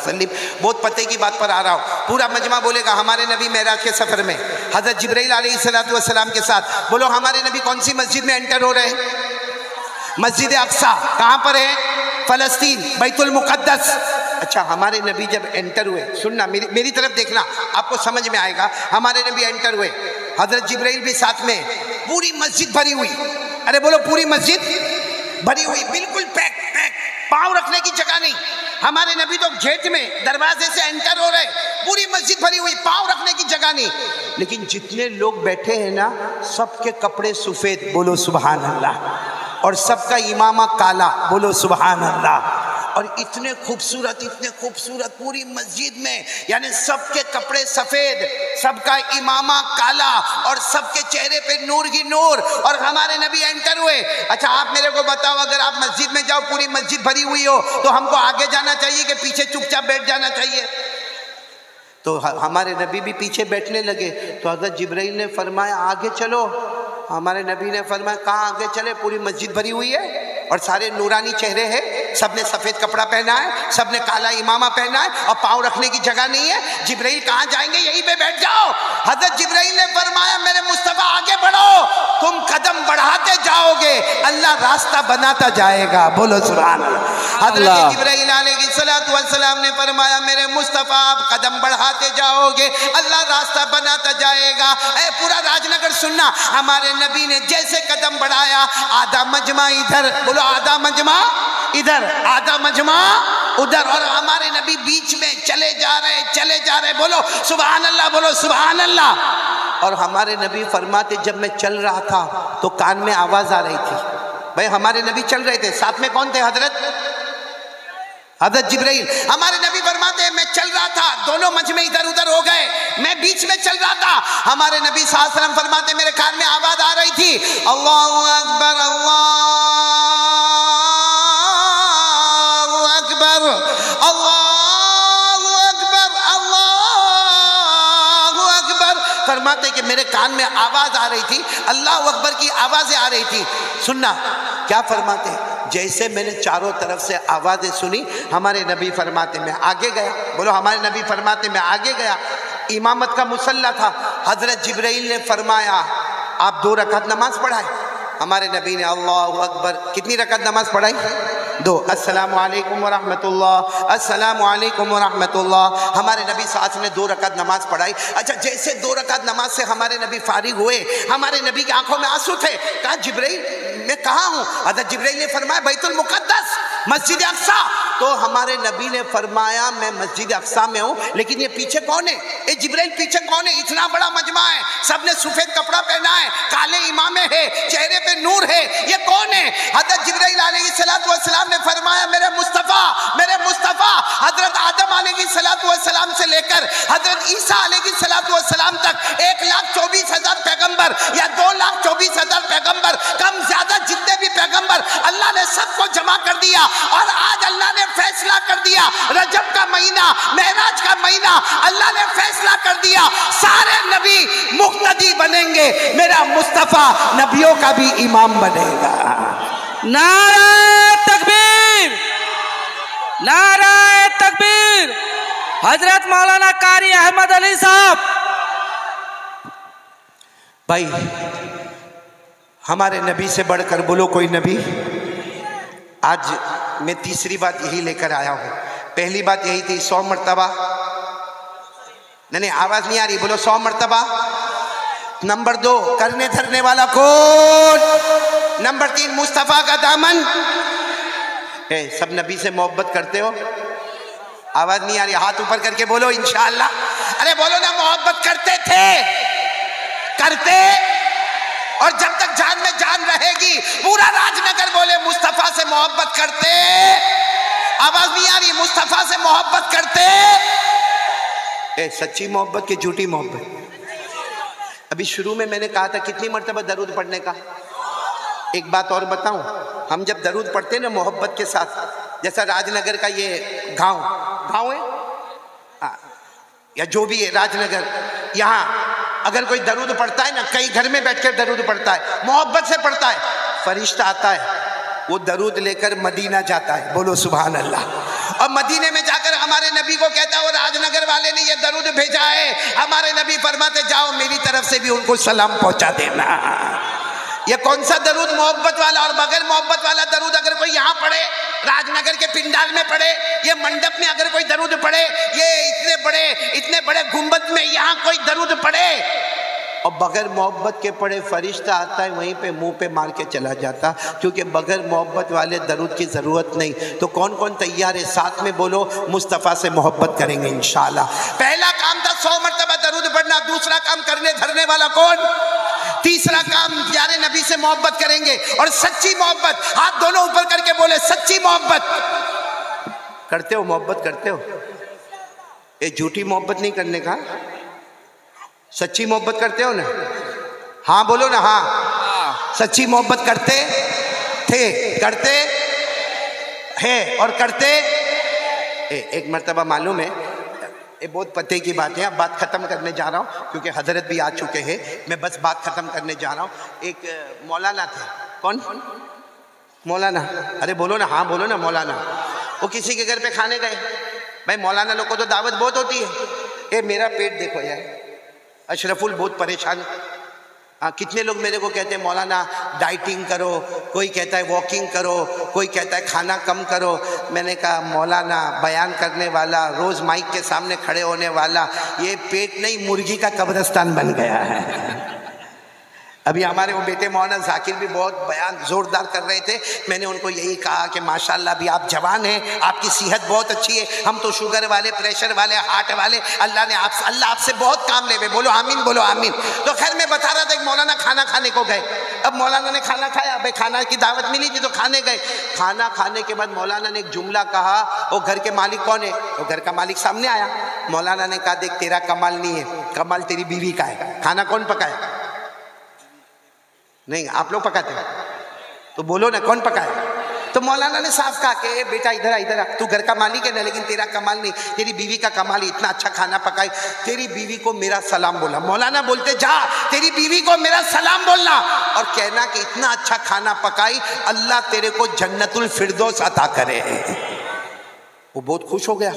वसल्लम। बहुत पते की बात पर आ रहा हूँ, पूरा मजमा बोलेगा हमारे नबी मेराज के सफर में हजरत जिब्राइल अलैहिस्सलातु वस्सलाम के साथ। बोलो हमारे नबी कौन सी मस्जिद में एंटर हो रहे हैं? मस्जिद अक्सा। कहाँ पर है? फलस्तीन, बैतुल मुकद्दस। अच्छा, हमारे नबी जब एंटर हुए, सुनना मेरी तरफ देखना, आपको समझ में आएगा। हमारे नबी एंटर हुए, हजरत जिब्राइल भी साथ में, पूरी मस्जिद भरी हुई। अरे बोलो, पूरी मस्जिद भरी हुई, बिल्कुल पैक, पाँव रखने की जगह नहीं। हमारे नबी तो गेट में दरवाजे से एंटर हो रहे, पूरी मस्जिद भरी हुई, पाँव रखने की जगह नहीं। लेकिन जितने लोग बैठे हैं ना, सबके कपड़े सफेद, बोलो सुभान अल्लाह, और सबका इमामा काला, बोलो सुभान अल्लाह। और इतने खूबसूरत पूरी मस्जिद में, यानी सबके कपड़े सफेद, सबका इमामा काला, और सबके चेहरे पे नूर ही नूर, और हमारे नबी एंटर हुए। अच्छा, आप मेरे को बताओ, अगर आप मस्जिद में जाओ, पूरी मस्जिद भरी हुई हो, तो हमको आगे जाना चाहिए कि पीछे चुपचाप बैठ जाना चाहिए? तो हमारे नबी भी पीछे बैठने लगे। तो हज़रत जिब्राइल ने फरमाया आगे चलो। हमारे नबी ने फरमाया कहाँ आगे चले, पूरी मस्जिद भरी हुई है और सारे नूरानी चेहरे हैं, सबने सफ़ेद कपड़ा पहना है, सबने काला इमामा पहना है, और पाँव रखने की जगह नहीं है। जिब्राइल कहाँ जाएंगे? यहीं पे बैठ जाओ। हज़रत जिब्राइल ने फरमाया मेरे मुस्तफ़ा आगे बढ़ो, तुम कदम बढ़ाते जाओगे, अल्लाह रास्ता बनाता जाएगा, बोलो सुभान अल्लाह। हज़रत जिब्राइल अलैहिस्सलातु वस्सलाम ने फरमाया मेरे मुस्तफ़ा आप कदम बढ़ाते जाओगे, अल्लाह रास्ता बनाता जाएगा। ऐ पूरा राजनगर सुनना, हमारे नबी ने जैसे कदम बढ़ाया, आधा मजमा इधर, बोलो आधा मजमा इधर, आधा मजमा उधर, और हमारे नबी बीच में चले जा रहे, बोलो सुभान अल्लाह, बोलो सुभान अल्लाह। और हमारे नबी फरमाते जब मैं चल रहा था तो कान में आवाज आ रही थी। भाई हमारे नबी चल रहे थे, साथ में कौन थे? हज़रत जिब्राइल। हमारे नबी फरमाते हैं मैं चल रहा था, दोनों मजमे इधर उधर हो गए, मैं बीच में चल रहा था। हमारे नबी सल्लल्लाहु अलैहि वसल्लम फरमाते मेरे कान में आवाज आ रही थी, अल्लाहु अकबर, अल्लाहु अकबर, अल्लाहु अकबर, अल्लाहु अकबर। फरमाते कि मेरे कान में आवाज आ रही थी, अल्लाहु अकबर की आवाजें आ रही थी। सुनना क्या फरमाते हैं, जैसे मैंने चारों तरफ से आवाज़ें सुनी, हमारे नबी फरमाते मैं आगे गया, बोलो हमारे नबी फरमाते मैं आगे गया। इमामत का मुसल्ला था, हज़रत जिब्राइल ने फरमाया आप 2 रकात नमाज पढ़ाए। हमारे नबी ने अल्लाहु अकबर, कितनी रकात नमाज पढ़ाई? 2। अस्सलामु अलैकुम व रहमतुल्लाह, अस्सलामु अलैकुम व रहमतुल्लाह। हमारे नबी साथ ने 2 रकात नमाज पढ़ाई। अच्छा, जैसे 2 रकात नमाज से हमारे नबी फारिग हुए, हमारे नबी की आंखों में आंसू थे। कहा जिब्राइल मैं कहाँ हूँ? हज़रत जिब्राइल ने फरमाया बैतुल मुकद्दस, मस्जिद अक्सा। तो हमारे नबी ने फरमाया मैं मस्जिद अक्सा में हूँ, लेकिन ये पीछे कौन है? ये जिब्राइल पीछे कौन है? इतना बड़ा मजमा है, सबने सफेद कपड़ा पहना है, काले इमामे है, चेहरे पे नूर है, ये कौन है? हज़रत जिब्राइल अलैहिस्सलातु वस्सलाम ने फरमाया मेरे मुस्तफ़ा, मेरे मुस्तफ़ा। हज़रत आदम अलैहिस्सलातु वस्सलाम से लेकर हज़रत ईसा अलैहिस्सलातु वस्सलाम तक 1,24,000 पैगंबर या 2,24,000 पैगंबर, कम ज्यादा जितने भी पैगंबर, अल्लाह ने सबको जमा कर दिया। और आज अल्लाह ने फैसला कर दिया, रजब का महीना, मेराज का महीना, अल्लाह ने फैसला कर दिया सारे नबी मुक्तदी बनेंगे, मेरा मुस्तफ़ा नबियों का भी इमाम बनेगा। नारे तकबीर, नारे तकबीर। हजरत मौलाना कारी अहमद अली साहब। भाई हमारे नबी से बढ़कर बोलो कोई नबी। आज मैं तीसरी बात यही लेकर आया हूँ। पहली बात यही थी 100 मरतबा, नहीं आवाज नहीं आ रही, बोलो 100 मरतबा। नंबर 2 करने धरने वाला कौन? नंबर 3 मुस्तफ़ा का दामन। सब नबी से मोहब्बत करते हो? आवाज नहीं आ रही, हाथ ऊपर करके बोलो इंशाअल्लाह। अरे बोलो ना, मोहब्बत करते थे, करते, और जब तक जान में जान रहेगी पूरा राजनगर बोले मुस्तफ़ा से मोहब्बत करते। आवाज नहीं आ रही, मुस्तफ़ा से मोहब्बत करते। सच्ची मोहब्बत की झूठी मोहब्बत? अभी शुरू में मैंने कहा था कितनी मरतबा दरूद पढ़ने का। एक बात और बताऊं, हम जब दरूद पढ़ते ना मोहब्बत के साथ, जैसा राजनगर का ये गांव है या जो भी है राजनगर, यहाँ अगर कोई दरूद पढ़ता है ना, कई घर में बैठकर दरूद पढ़ता है, मोहब्बत से पढ़ता है, फरिश्ता आता है, वो दरूद लेकर मदीना जाता है, बोलो सुभान अल्लाह। और मदीने में जाकर हमारे नबी को कहता है वो राजनगर वाले ने ये दरूद भेजा है, हमारे नबी फरमाते जाओ मेरी तरफ से भी उनको सलाम पहुंचा देना। ये कौन सा दरूद? मोहब्बत वाला। और बगैर मोहब्बत वाला दरूद अगर कोई यहाँ पढ़े, राजनगर के पिंडाल में पढ़े, ये मंडप में अगर कोई दरूद पढ़े, ये इतने बड़े गुंबद में यहाँ कोई दरूद पढ़े और बगैर मोहब्बत के पढ़े, फरिश्ता आता है वहीं पे मुंह पे मार के चला जाता, क्योंकि बगैर मोहब्बत वाले दरूद की ज़रूरत नहीं। तो कौन कौन तैयार है? साथ में बोलो मुस्तफ़ा से मोहब्बत करेंगे इंशाल्लाह। पहला काम था 100 मरतबा दरूद पढ़ना। दूसरा काम करने धरने वाला कौन? तीसरा काम प्यारे नबी से मोहब्बत करेंगे और सच्ची मोहब्बत। हाथ दोनों ऊपर करके बोले सच्ची मोहब्बत करते हो? मोहब्बत करते हो? ये झूठी मोहब्बत नहीं करने का, सच्ची मोहब्बत करते हो ना? हाँ बोलो ना। हाँ, सच्ची मोहब्बत करते थे, करते हैं और करते। एक मर्तबा मालूम है, ये बहुत पते की बात है, अब बात ख़त्म करने जा रहा हूँ क्योंकि हजरत भी आ चुके हैं, मैं बस बात ख़त्म करने जा रहा हूँ। एक मौलाना थे। कौन? मौलाना। अरे बोलो ना। हाँ बोलो ना। मौलाना। वो किसी के घर पे खाने गए। भाई मौलाना लोग को तो दावत बहुत होती है। ये मेरा पेट देखो यार, अशरफुल बहुत परेशान। हाँ, कितने लोग मेरे को कहते हैं मौलाना डाइटिंग करो, कोई कहता है वॉकिंग करो, कोई कहता है खाना कम करो। मैंने कहा मौलाना बयान करने वाला, रोज़ माइक के सामने खड़े होने वाला, ये पेट नहीं मुर्गी का कब्रिस्तान बन गया है। अभी हमारे वो बेटे मौलाना जाकिर भी बहुत बयान जोरदार कर रहे थे। मैंने उनको यही कहा कि माशाल्लाह अभी आप जवान हैं, आपकी सेहत बहुत अच्छी है, हम तो शुगर वाले, प्रेशर वाले, हार्ट वाले, अल्लाह आपसे बहुत काम ले। बोलो आमीन, बोलो आमीन। तो खैर मैं बता रहा था कि मौलाना खाना खाने को गए। अब मौलाना ने खाना खाया, भाई खाना की दावत मिली थी तो खाने गए। खाना खाने के बाद मौलाना ने एक जुमला कहा, वो घर के मालिक कौन है? वो घर का मालिक सामने आया। मौलाना ने कहा देख तेरा कमाल नहीं है, कमाल तेरी बीवी का है। खाना कौन पकाया? नहीं, आप लोग पकाते हैं तो बोलो ना कौन पकाया? तो मौलाना ने साफ कहा कि बेटा इधर आ, तू घर का मालिक है ना, लेकिन तेरा कमाल नहीं, तेरी बीवी का कमाल है, इतना अच्छा खाना पकाई। तेरी बीवी को मेरा सलाम बोला। मौलाना बोलते जा तेरी बीवी को मेरा सलाम बोलना और कहना कि इतना अच्छा खाना पकाई, अल्लाह तेरे को जन्नतुल फिरदौस अता करे। वो बहुत खुश हो गया।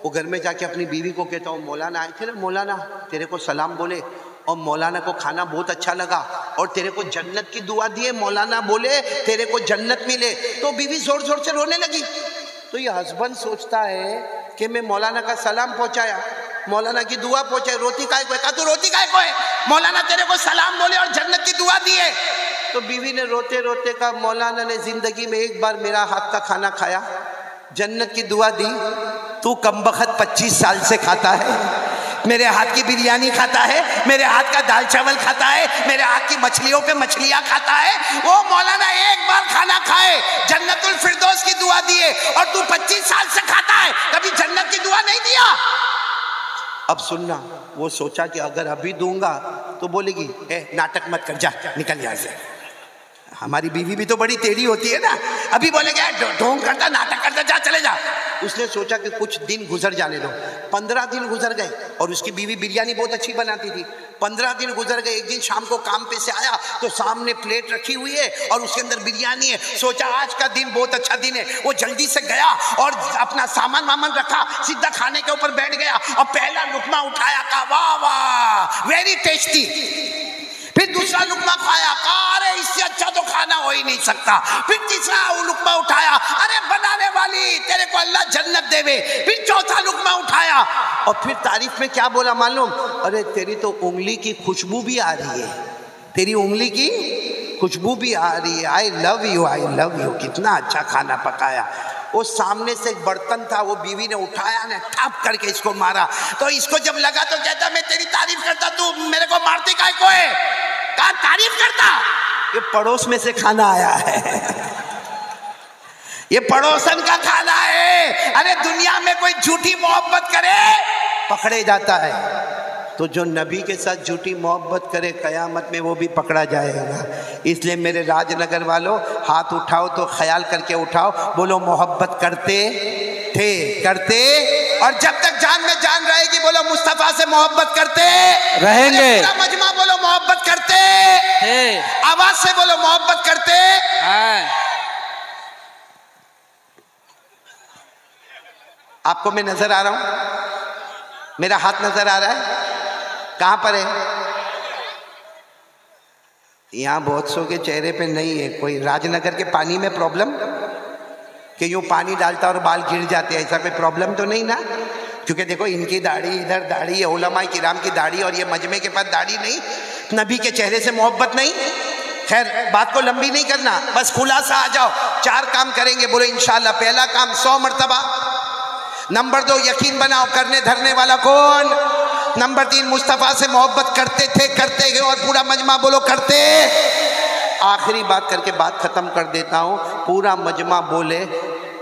वो घर में जाके अपनी बीवी को कहता हूँ मौलाना आए थे ना, मौलाना तेरे को सलाम बोले और मौलाना को खाना बहुत अच्छा लगा और तेरे को जन्नत की दुआ दिए, मौलाना बोले तेरे को जन्नत मिले। तो बीवी जोर जोर से रोने लगी। तो ये हस्बैंड सोचता है कि मैं मौलाना का सलाम पहुंचाया, मौलाना की दुआ पहुंचाई, रोती काय को है? कहा तू रोती काय को है? मौलाना तेरे को सलाम बोले और जन्नत की दुआ दिए। तो बीवी ने रोते रोते कहा मौलाना ने जिंदगी में एक बार मेरा हाथ का खाना खाया, जन्नत की दुआ दी, तू कमबख्त 25 साल से खाता है, मेरे हाथ की बिरयानी खाता है, मेरे हाथ का दाल चावल खाता है, मेरे हाथ की मछलियों पे मछलियां खाता है। वो मौलाना एक बार खाना खाए, जन्नतुल फिरदौस की दुआ दिए और तू 25 साल से खाता है, कभी जन्नत की दुआ नहीं दिया। अब सुनना, वो सोचा कि अगर अभी दूंगा तो बोलेगी ए नाटक मत कर, जा निकल यहाँ से। हमारी बीवी भी तो बड़ी टेढ़ी होती है ना, अभी बोलेगा ढोंग करता, नाटक करता, जा चले जा। उसने सोचा कि कुछ दिन गुजर जाने दो। 15 दिन गुजर गए और उसकी बीवी बिरयानी बहुत अच्छी बनाती थी। 15 दिन गुजर गए। एक दिन शाम को काम पे से आया तो सामने प्लेट रखी हुई है और उसके अंदर बिरयानी है। सोचा आज का दिन बहुत अच्छा दिन है। वो जल्दी से गया और अपना सामान वामान रखा, सीधा खाने के ऊपर बैठ गया और पहला लुकमा उठाया, कहा वाह वाह वेरी टेस्टी। फिर दूसरा लुकमा खाया, कहा अरे इससे अच्छा तो खाना हो ही नहीं सकता। फिर तीसरा लुकमा उठाया, अरे बनाने वाली तेरे को अल्लाह जन्नत देवे। फिर चौथा लुकमा उठाया और फिर तारीफ में क्या बोला मालूम? अरे तेरी तो उंगली की खुशबू भी आ रही है, तेरी उंगली की खुशबू भी आ रही है, I love you, I love you, कितना अच्छा खाना पकाया। वो सामने से एक बर्तन था, वो बीवी ने उठाया ने ठप करके इसको मारा। तो इसको जब लगा तो कहता मैं तेरी तारीफ करता, तू मेरे को मारती काय को है? कहा तारीफ करता, ये पड़ोस में से खाना आया है, ये पड़ोसन का खाना है। अरे दुनिया में कोई झूठी मोहब्बत करे पकड़े जाता है, तो जो नबी के साथ झूठी मोहब्बत करे कयामत में वो भी पकड़ा जाएगा। इसलिए मेरे राजनगर वालों, हाथ उठाओ तो ख्याल करके उठाओ, बोलो मोहब्बत करते थे, करते, और जब तक जान में जान रहेगी बोलो मुस्तफा से मोहब्बत करते रहेंगे। पूरा मजमा बोलो मोहब्बत करते थे, आवाज से बोलो मोहब्बत करते हैं। आपको मैं नजर आ रहा हूं? मेरा हाथ नजर आ रहा है? कहां पर है? यहां बहुत सौ के चेहरे पे नहीं है। कोई राजनगर के पानी में प्रॉब्लम कि यूं पानी डालता और बाल गिर जाते, ऐसा कोई प्रॉब्लम तो नहीं ना? क्योंकि देखो इनकी दाढ़ी, इधर दाढ़ी, उलमाए किराम की दाढ़ी और ये मजमे के पास दाढ़ी नहीं, नबी के चेहरे से मोहब्बत नहीं। खैर बात को लंबी नहीं करना, बस खुलासा आ जाओ। 4 काम करेंगे, बोलो इंशाल्लाह। पहला काम 100 मर्तबा। नंबर 2 यकीन बनाओ करने धरने वाला कौन? नंबर 3 मुस्तफ़ा से मोहब्बत करते थे, करते गए, और पूरा मजमा बोलो करते। आखिरी बात करके बात खत्म कर देता हूं। पूरा मजमा बोले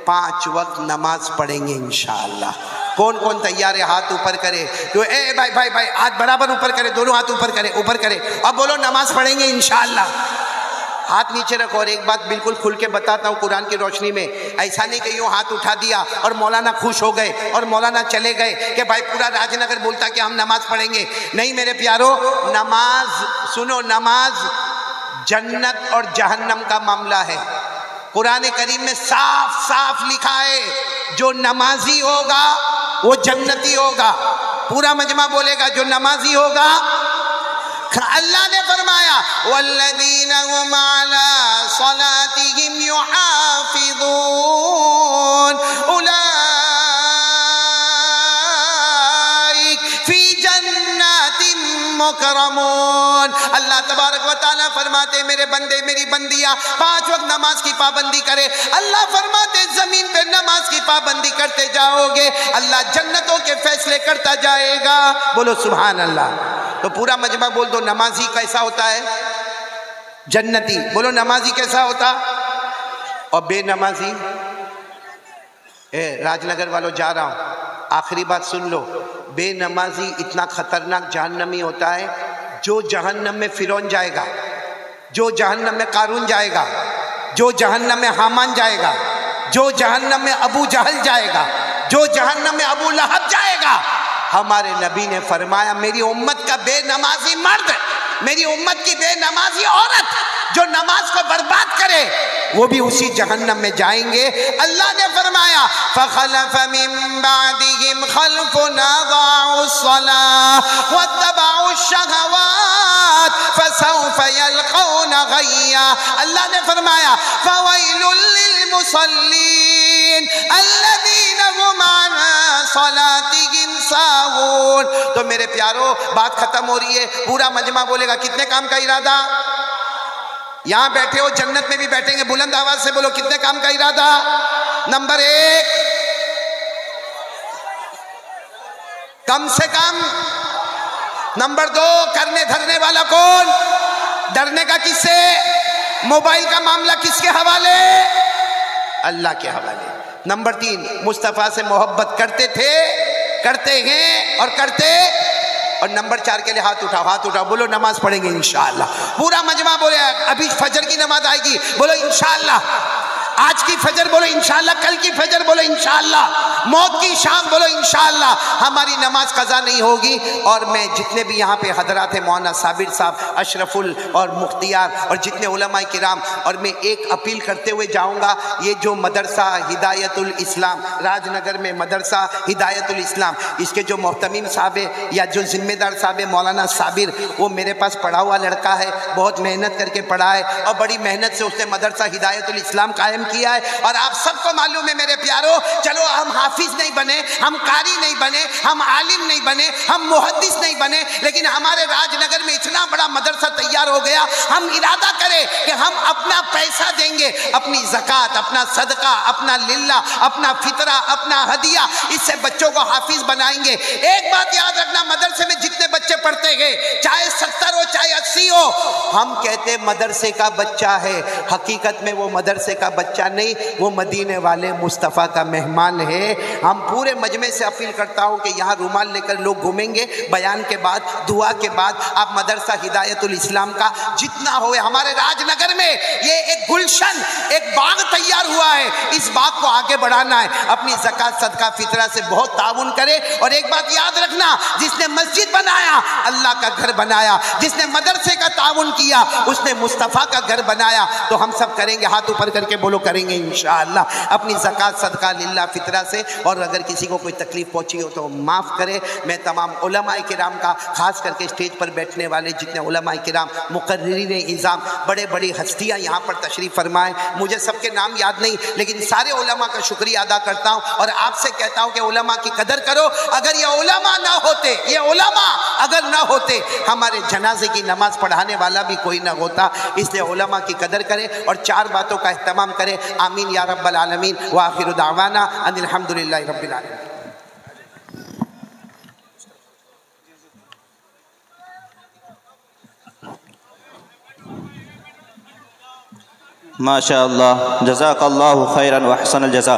5 वक्त नमाज पढ़ेंगे इंशाअल्लाह। कौन कौन तैयार है? हाथ ऊपर करे। तो ए भाई भाई भाई हाथ बराबर ऊपर करे, दोनों हाथ ऊपर करे, ऊपर करे। अब बोलो नमाज पढ़ेंगे इंशाअल्लाह। हाथ नीचे रखो। और एक बात बिल्कुल खुल के बताता हूँ कुरान की रोशनी में, ऐसा नहीं कि यूँ हाथ उठा दिया और मौलाना खुश हो गए और मौलाना चले गए कि भाई पूरा राजनगर बोलता कि हम नमाज पढ़ेंगे। नहीं मेरे प्यारो, नमाज सुनो, नमाज जन्नत और जहन्नम का मामला है। कुरान करीम में साफ साफ लिखा है, जो नमाजी होगा वो जन्नती होगा। पूरा मजमा बोलेगा जो नमाजी होगा। अल्लाह ने फरमाया वल्लज़ीना हुम अला सलातिहिम युहाफ़िज़ून उलाइक फी जन्नातिम मुकरमून। अल्लाह तबारक व तआला फरमाते मेरे बंदे मेरी बंदियां 5 वक्त नमाज की पाबंदी करे। अल्लाह फरमाते जमीन पे नमाज की पाबंदी करते जाओगे, अल्लाह जन्नतों के फैसले करता जाएगा। बोलो सुभान अल्लाह। तो पूरा मजमा बोल दो, नमाजी कैसा होता है? जन्नती। बोलो नमाजी कैसा होता? और बेनमाजी? राजनगर वालों जा रहा हूं, आखिरी बात सुन लो। बेनमाजी इतना खतरनाक जहन्नमी होता है, जो जहन्नम में फिरौन जाएगा, जो जहन्नम में कारून जाएगा, जो जहन्नम में हामान जाएगा, जो जहन्नम में अबू जहल जाएगा, जो जहन्नम में अबू लहब जाएगा। हमारे नबी ने फरमाया मेरी उम्मत का बेनमाजी मर्द, मेरी उम्मत की बेनमाजी औरत जो नमाज को बर्बाद करे, वो भी उसी जहन्नम में जाएंगे। अल्लाह ने फरमाया फखलफ मिन बादिहिम खल्फुन अज़ाउस्सलाह वत्तबउश शहवात फसौफ यल्क़ौना गय्या। अल्लाह ने फरमाया फवैलुल लिल मुसल्लीन अल्लज़ीना हुम अन सलातिहिम साहून। तो मेरे प्यारो बात खत्म हो रही है, पूरा मजमा बोलेगा कितने काम का इरादा? यहां बैठे हो, जन्नत में भी बैठेंगे, बुलंद आवाज से बोलो कितने काम का इरादा? नंबर 1 कम से कम। नंबर 2 करने धरने वाला कौन? डरने का किससे? मोबाइल का मामला किसके हवाले? अल्लाह के हवाले। नंबर 3 मुस्तफ़ा से मोहब्बत करते थे, करते हैं और करते। और नंबर 4 के लिए हाथ उठाओ, हाथ उठाओ, बोलो नमाज पढ़ेंगे इंशाअल्लाह। पूरा मजमा बोले अभी फजर की नमाज आएगी, बोलो इंशाअल्लाह। आज की फजर बोलो इंशाअल्लाह, कल की फजर बोलो इंशाअल्लाह, मौत की शाम बोलो इंशाअल्लाह। हमारी नमाज कज़ा नहीं होगी। और मैं जितने भी यहाँ पे हजरात हैं, मौलाना साबिर साहब, अशरफुल और मुख्तियार और जितने उलमाए किराम, और मैं एक अपील करते हुए जाऊँगा, ये जो मदरसा हिदायतुल इस्लाम राजनगर में मदरसा हिदायतुल इस्लाम, इसके जो मोहतमीम साहब है या जो जिम्मेदार साहब है मौलाना साबिर, वो मेरे पास पढ़ा हुआ लड़का है, बहुत मेहनत करके पढ़ा है और बड़ी मेहनत से उसने मदरसा हिदायतुल इस्लाम कायम किया है। और आप सबको मालूम है मेरे प्यारो, चलो हम हाफिज नहीं बने, हम कारी नहीं बने, हम आलिम नहीं बने, हम मुहद्दिस नहीं बने, लेकिन हमारे राजनगर में इतना बड़ा मदरसा तैयार हो गया। हम इरादा करें कि हम अपना पैसा देंगे, अपनी ज़कात, अपना सदका, अपना लिल्ला, अपना फितरा, अपना हदिया, इससे बच्चों को हाफिज बनाएंगे। एक बात याद रखना, मदरसे में जितने बच्चे पढ़ते हैं, चाहे 70 हो चाहे 80 हो, हम कहते मदरसे का बच्चा है, हकीकत में वो मदरसे का बच्चा नहीं, वो मदीने वाले मुस्तफ़ा का मेहमान है। हम पूरे मजमे से अपील करता हूँ कि यहाँ रुमाल लेकर लोग घूमेंगे, बयान के बाद, दुआ के बाद आप मदरसा हिदायतुल इस्लाम का जितना हो, हमारे राजनगर में ये एक गुलशन, एक बाग तैयार हुआ है, इस बाग को आगे बढ़ाना है। अपनी ज़कात सदका फितरा से बहुत ताउन करे। और एक बात याद रखना, जिसने मस्जिद बनाया अल्लाह का घर बनाया, जिसने मदरसे का ताउन किया उसने मुस्तफ़ा का घर बनाया। तो हम सब करेंगे, हाथ ऊपर करके बोलो करेंगे इंशाअल्लाह, अपनी ज़कात सदका लिल्लाह फितरा से। और अगर किसी को कोई तकलीफ पहुंची हो तो माफ़ करे। मैं तमाम उलमाए किराम का, खास करके स्टेज पर बैठने वाले जितने उलमाए किराम, मुकर्रिरीन इज़ाम, बड़े बड़ी हस्तियाँ यहाँ पर तशरीफ़ फरमाएं, मुझे सबके नाम याद नहीं, लेकिन सारे उलमा का शुक्रिया अदा करता हूँ। और आपसे कहता हूँ कि उलमा की कदर करो। अगर ये उलमा ना होते, ये उलमा अगर ना होते, हमारे जनाजे की नमाज पढ़ाने वाला भी कोई ना होता। इसलिए उलमा की कदर करें और 4 बातों का एहतमाम करें। आमीन या रब्बल आलमीन व आखिरु दावाना अनिल हम्दुलिल्लाहि रब्बिल आलमीन। माशा अल्लाह, जज़ाकल्लाहु खैरन व अहसनल जज़ा।